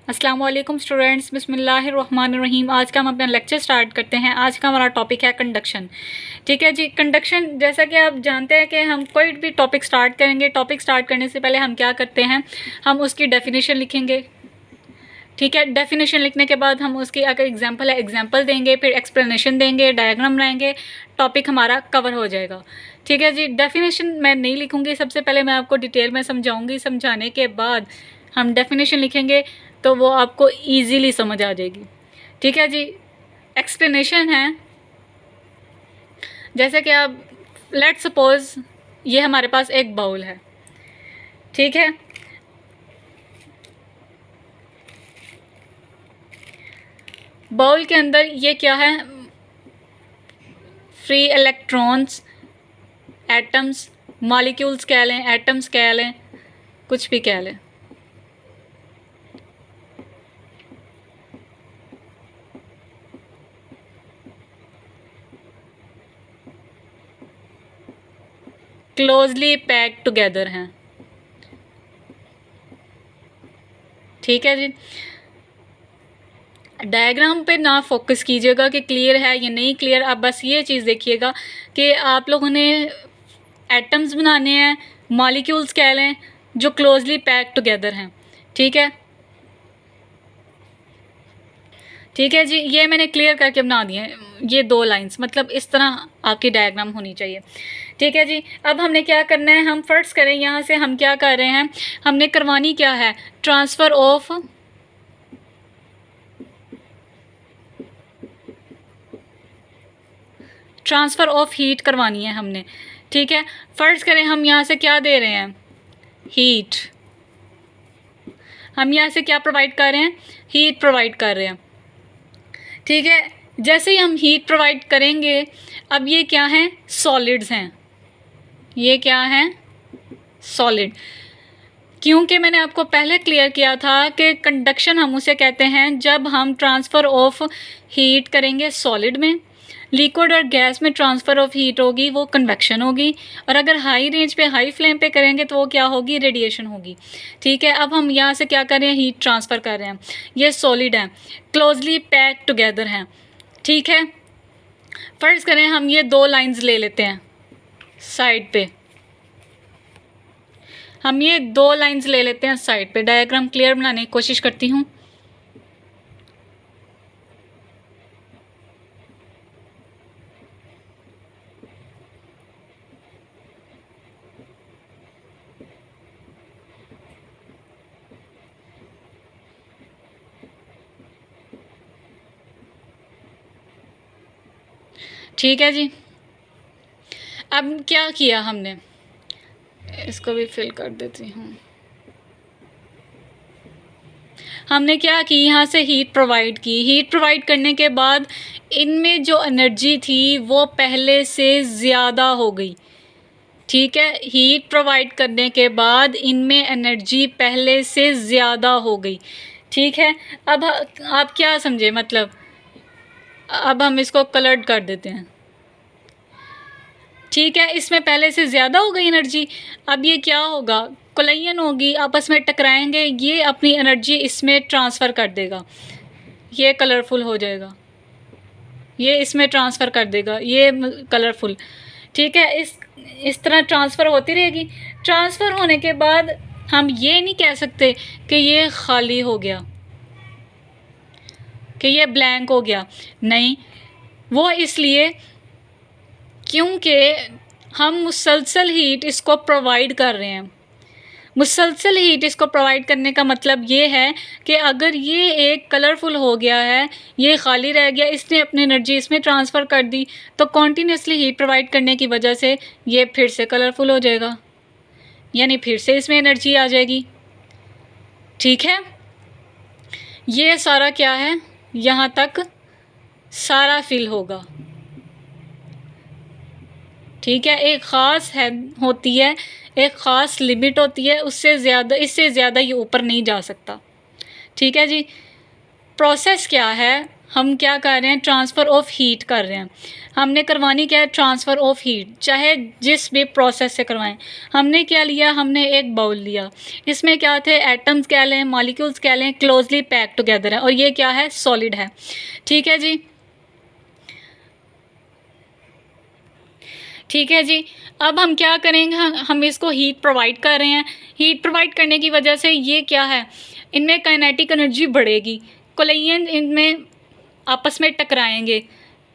अस्सलाम वालेकुम स्टूडेंट्स, बिस्मिल्लाहिर्रहमानिर्रहीम। आज का हम अपना लेक्चर स्टार्ट करते हैं। आज का हमारा टॉपिक है कंडक्शन। ठीक है जी। कंडक्शन, जैसा कि आप जानते हैं कि हम कोई भी टॉपिक स्टार्ट करेंगे, टॉपिक स्टार्ट करने से पहले हम क्या करते हैं, हम उसकी डेफिनेशन लिखेंगे। ठीक है, डेफिनेशन लिखने के बाद हम उसकी अगर एग्जांपल है एग्जांपल देंगे, फिर एक्सप्लेनेशन देंगे, डायग्राम बनाएंगे, टॉपिक हमारा कवर हो जाएगा। ठीक है जी। डेफिनेशन मैं नहीं लिखूँगी, सबसे पहले मैं आपको डिटेल में समझाऊँगी। समझाने के बाद हम डेफिनेशन लिखेंगे तो वो आपको ईज़िली समझ आ जाएगी। ठीक है जी। एक्सप्लेनेशन है, जैसे कि आप लेट्स सपोज ये हमारे पास एक बाउल है। ठीक है, बाउल के अंदर ये क्या है, फ्री इलेक्ट्रॉन्स, एटम्स, मॉलिक्यूल्स कह लें, एटम्स कह लें, कुछ भी कह लें। क्लोजली पैक्ड टुगेदर हैं। ठीक है जी। डायग्राम पे ना फोकस कीजिएगा कि क्लियर है या नहीं क्लियर, आप बस ये चीज़ देखिएगा कि आप लोगों ने एटम्स बनाने हैं, मॉलिक्यूल्स कह लें, जो क्लोजली पैक्ड टुगेदर हैं। ठीक है, ठीक है जी। ये मैंने क्लियर करके बना दिए हैं, ये 2 लाइंस, मतलब इस तरह आपकी डायग्राम होनी चाहिए। ठीक है जी। अब हमने क्या करना है, हम फर्स्ट करें यहाँ से, हम क्या कर रहे हैं, हमने करवानी क्या है, ट्रांसफ़र ऑफ हीट करवानी है हमने। ठीक है, फर्स्ट करें, हम यहाँ से क्या दे रहे हैं, हीट। हम यहाँ से क्या प्रोवाइड कर रहे हैं, हीट प्रोवाइड कर रहे हैं। ठीक है, जैसे ही हम हीट प्रोवाइड करेंगे, अब ये क्या हैं, सॉलिड्स हैं। ये क्या हैं, सॉलिड। क्योंकि मैंने आपको पहले क्लियर किया था कि कंडक्शन हम उसे कहते हैं जब हम ट्रांसफ़र ऑफ हीट करेंगे सॉलिड में। लिक्विड और गैस में ट्रांसफ़र ऑफ हीट होगी, वो कन्वेक्शन होगी। और अगर हाई रेंज पे, हाई फ्लेम पे करेंगे तो वो क्या होगी, रेडिएशन होगी। ठीक है, अब हम यहाँ से क्या कर रहे हैं, हीट ट्रांसफ़र कर रहे हैं। ये सॉलिड हैं, क्लोजली पैक्ड टुगेदर हैं। ठीक है, फ़र्ज़ करें हम ये 2 लाइंस ले लेते हैं साइड पे, हम ये 2 लाइंस ले लेते हैं साइड पे। डायग्राम क्लियर बनाने की कोशिश करती हूँ। ठीक है जी। अब क्या किया हमने, इसको भी फिल कर देती हूँ। हमने क्या की, यहाँ से हीट प्रोवाइड की। हीट प्रोवाइड करने के बाद इनमें जो एनर्जी थी वो पहले से ज़्यादा हो गई। ठीक है, हीट प्रोवाइड करने के बाद इनमें एनर्जी पहले से ज़्यादा हो गई। ठीक है, अब आप क्या समझे, मतलब अब हम इसको कलर्ड कर देते हैं। ठीक है, इसमें पहले से ज़्यादा हो गई एनर्जी। अब ये क्या होगा, कोलिजन होगी, आपस में टकराएंगे, ये अपनी एनर्जी इसमें ट्रांसफ़र कर देगा, ये कलरफुल हो जाएगा, ये इसमें ट्रांसफ़र कर देगा, ये कलरफुल। ठीक है, इस तरह ट्रांसफ़र होती रहेगी। ट्रांसफ़र होने के बाद हम ये नहीं कह सकते कि ये खाली हो गया, कि ये ब्लैंक हो गया, नहीं। वो इसलिए क्योंकि हम मुसलसल हीट इसको प्रोवाइड कर रहे हैं। मुसलसल हीट इसको प्रोवाइड करने का मतलब ये है कि अगर ये एक कलरफुल हो गया है, ये खाली रह गया, इसने अपनी एनर्जी इसमें ट्रांसफ़र कर दी, तो कॉन्टीन्यूसली हीट प्रोवाइड करने की वजह से ये फिर से कलरफुल हो जाएगा, यानी फिर से इसमें एनर्जी आ जाएगी। ठीक है, ये सारा क्या है, यहाँ तक सारा फिल होगा। ठीक है, एक ख़ास है होती है, एक ख़ास लिमिट होती है, उससे ज़्यादा, इससे ज़्यादा ये ऊपर नहीं जा सकता। ठीक है जी। प्रोसेस क्या है, हम क्या कर रहे हैं, ट्रांसफ़र ऑफ हीट कर रहे हैं। हमने करवानी क्या है, ट्रांसफ़र ऑफ हीट, चाहे जिस भी प्रोसेस से करवाएं। हमने क्या लिया, हमने एक बाउल लिया, इसमें क्या थे, एटम्स कह लें, मॉलिक्यूल्स कह लें, क्लोजली पैक टुगेदर है, और ये क्या है, सॉलिड है। ठीक है जी, ठीक है जी। अब हम क्या करेंगे, हम इसको हीट प्रोवाइड कर रहे हैं। हीट प्रोवाइड करने की वजह से ये क्या है, इनमें काइनेटिक एनर्जी बढ़ेगी, कोलिजन इनमें आपस में टकराएंगे।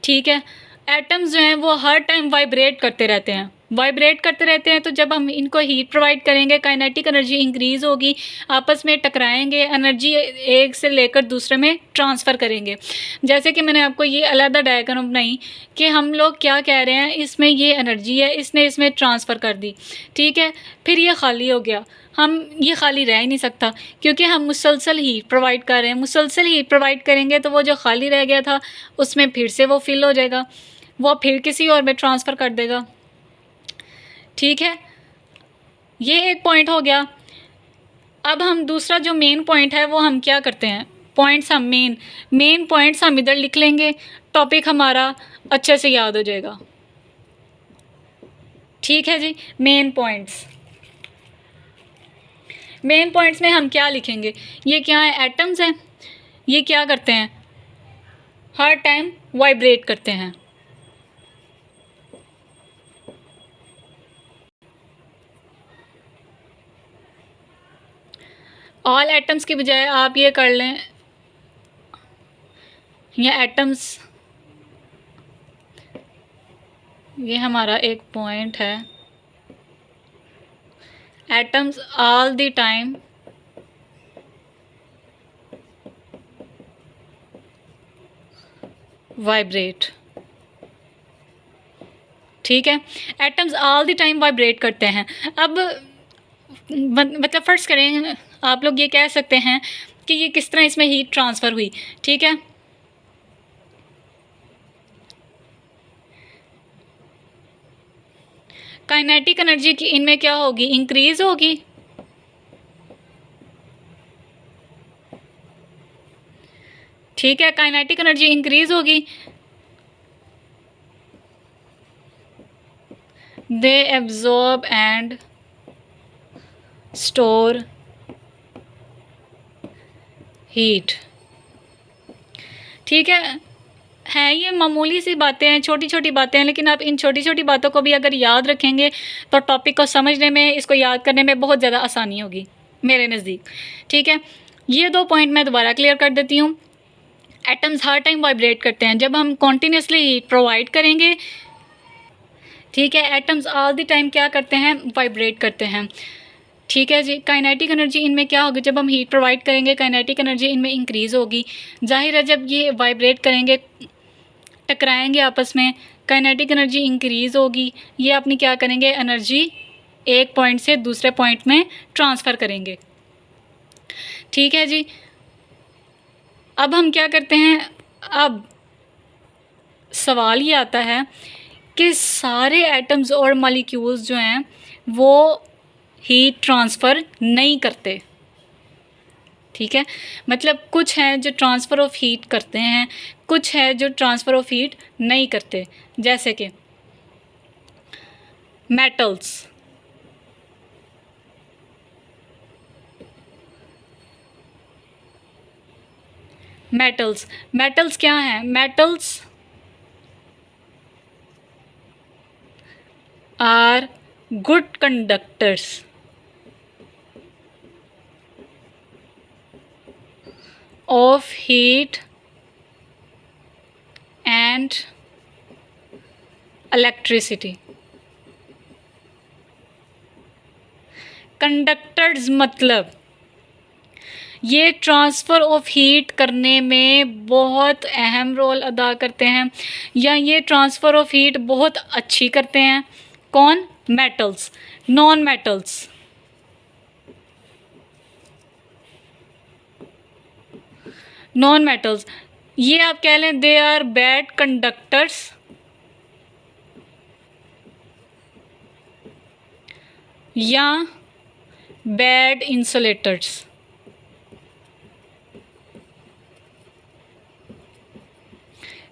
ठीक है, एटम्स जो हैं वो हर टाइम वाइब्रेट करते रहते हैं, वाइब्रेट करते रहते हैं। तो जब हम इनको हीट प्रोवाइड करेंगे, काइनेटिक एनर्जी इंक्रीज़ होगी, आपस में टकराएंगे, एनर्जी एक से लेकर दूसरे में ट्रांसफ़र करेंगे। जैसे कि मैंने आपको ये अलग डायग्राम बनाई कि हम लोग क्या कह रहे हैं, इसमें ये एनर्जी है, इसने इसमें ट्रांसफ़र कर दी। ठीक है, फिर ये खाली हो गया, हम ये खाली रह ही नहीं सकता, क्योंकि हम मुसलसल हीट प्रोवाइड कर रहे हैं। मुसलसल हीट प्रोवाइड करेंगे तो वो जो खाली रह गया था उसमें फिर से वो फिल हो जाएगा, वो फिर किसी और में ट्रांसफ़र कर देगा। ठीक है, ये एक पॉइंट हो गया। अब हम दूसरा जो मेन पॉइंट है वो हम क्या करते हैं, पॉइंट्स हम मेन पॉइंट्स हम इधर लिख लेंगे, टॉपिक हमारा अच्छे से याद हो जाएगा। ठीक है जी, मेन पॉइंट्स में हम क्या लिखेंगे, ये क्या है, एटम्स हैं, ये क्या करते हैं, हर टाइम वाइब्रेट करते हैं। ऑल एटम्स की बजाय आप ये कर लें, ये एटम्स, ये हमारा एक पॉइंट है, atoms all the time vibrate. ठीक है, atoms all the time vibrate करते हैं। अब मतलब फ़र्ज़ करें, आप लोग ये कह सकते हैं कि ये किस तरह इसमें हीट ट्रांसफ़र हुई। ठीक है, काइनेटिक एनर्जी की इनमें क्या होगी, इंक्रीज़ होगी। ठीक है, काइनेटिक एनर्जी इंक्रीज़ होगी, they absorb and store heat. ठीक है ये मामूली सी बातें हैं, छोटी छोटी बातें हैं, लेकिन आप इन छोटी छोटी बातों को भी अगर याद रखेंगे तो टॉपिक को समझने में, इसको याद करने में बहुत ज़्यादा आसानी होगी मेरे नज़दीक। ठीक है, ये 2 पॉइंट मैं दोबारा क्लियर कर देती हूँ। एटम्स हर टाइम वाइब्रेट करते हैं, जब हम कॉन्टीन्यूसली हीट प्रोवाइड करेंगे। ठीक है, एटम्स ऑल द टाइम क्या करते हैं, वाइब्रेट करते हैं। ठीक है जी, काइनेटिक एनर्जी इनमें क्या होगी, जब हम हीट प्रोवाइड करेंगे काइनेटिक एनर्जी इनमें इंक्रीज़ होगी। जाहिर है जब ये वाइब्रेट करेंगे, टकराएंगे आपस में, काइनेटिक एनर्जी इंक्रीज़ होगी, ये अपनी क्या करेंगे, एनर्जी एक पॉइंट से दूसरे पॉइंट में ट्रांसफ़र करेंगे। ठीक है जी, अब हम क्या करते हैं, अब सवाल ये आता है कि सारे एटम्स और मॉलिक्यूल्स जो हैं वो हीट ट्रांसफ़र नहीं करते। ठीक है, मतलब कुछ हैं जो ट्रांसफ़र ऑफ हीट करते हैं, कुछ है जो ट्रांसफ़र ऑफ हीट नहीं करते। जैसे कि मेटल्स, मेटल्स क्या हैं, metals are good conductors of heat and electricity। Conductors मतलब ये ट्रांसफ़र ऑफ हीट करने में बहुत अहम रोल अदा करते हैं, या ये ट्रांसफ़र ऑफ हीट बहुत अच्छी करते हैं। कौन, metals. Non metals, non metals ये आप कह लें दे आर बैड कंडक्टर्स या bad insulators.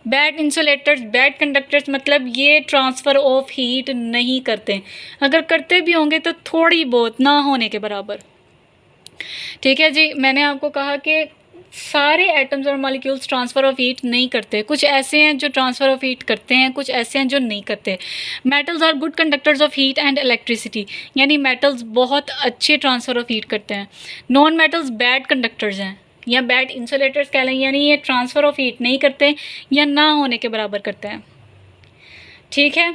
Bad insulators, bad conductors मतलब ये ट्रांसफ़र ऑफ हीट नहीं करते, अगर करते भी होंगे तो थोड़ी बहुत, ना होने के बराबर। ठीक है जी, मैंने आपको कहा कि सारे एटम्स और मॉलिक्यूल्स ट्रांसफ़र ऑफ हीट नहीं करते, कुछ ऐसे हैं जो ट्रांसफ़र ऑफ हीट करते हैं, कुछ ऐसे हैं जो नहीं करते। Metals are good conductors of heat and electricity, यानी मेटल्स बहुत अच्छे ट्रांसफ़र ऑफ हीट करते हैं। नॉन मेटल्स बैड कंडक्टर्स हैं या बैड इंसुलेटर्स कह लें, यानी ये ट्रांसफ़र ऑफ हीट नहीं करते या ना होने के बराबर करते हैं। ठीक है,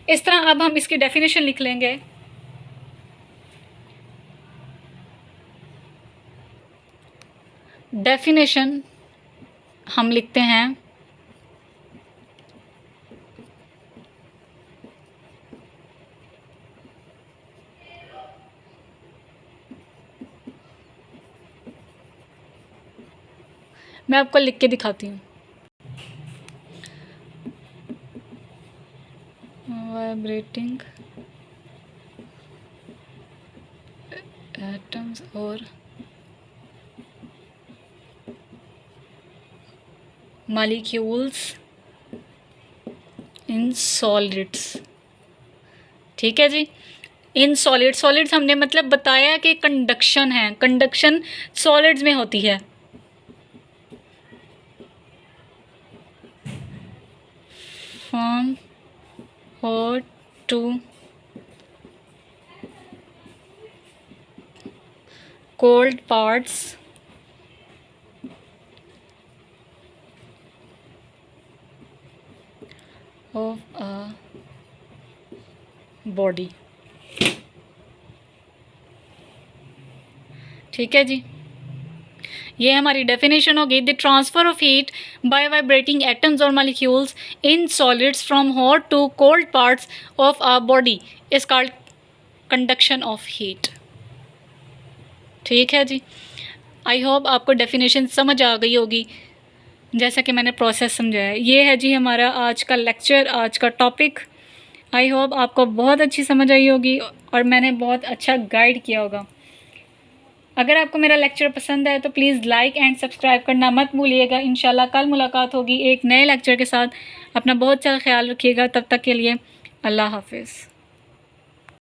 इस तरह अब हम इसकी डेफिनेशन लिख लेंगे। डेफिनेशन हम लिखते हैं मैं आपको लिख के दिखाती हूँ। वाइब्रेटिंग एटम्स और मॉलिक्यूल्स इन सॉलिड्स। ठीक है जी, इन सॉलिड, सॉलिड्स हमने मतलब बताया कि कंडक्शन है, कंडक्शन सॉलिड्स में होती है। From hot to cold parts of a body. ठीक है जी, ये हमारी डेफिनेशन होगी। The transfer of heat by vibrating atoms और molecules in solids from hot to cold parts of a body is called conduction of heat. ठीक है जी, I hope आपको डेफिनेशन समझ आ गई होगी जैसा कि मैंने प्रोसेस समझाया। ये है जी हमारा आज का लेक्चर, आज का टॉपिक। आई होप आपको बहुत अच्छी समझ आई होगी और मैंने बहुत अच्छा गाइड किया होगा। अगर आपको मेरा लेक्चर पसंद आए तो प्लीज़ लाइक एंड सब्सक्राइब करना मत भूलिएगा। इंशाल्लाह कल मुलाकात होगी एक नए लेक्चर के साथ। अपना बहुत सारा ख्याल रखिएगा, तब तक के लिए अल्लाह हाफिज़।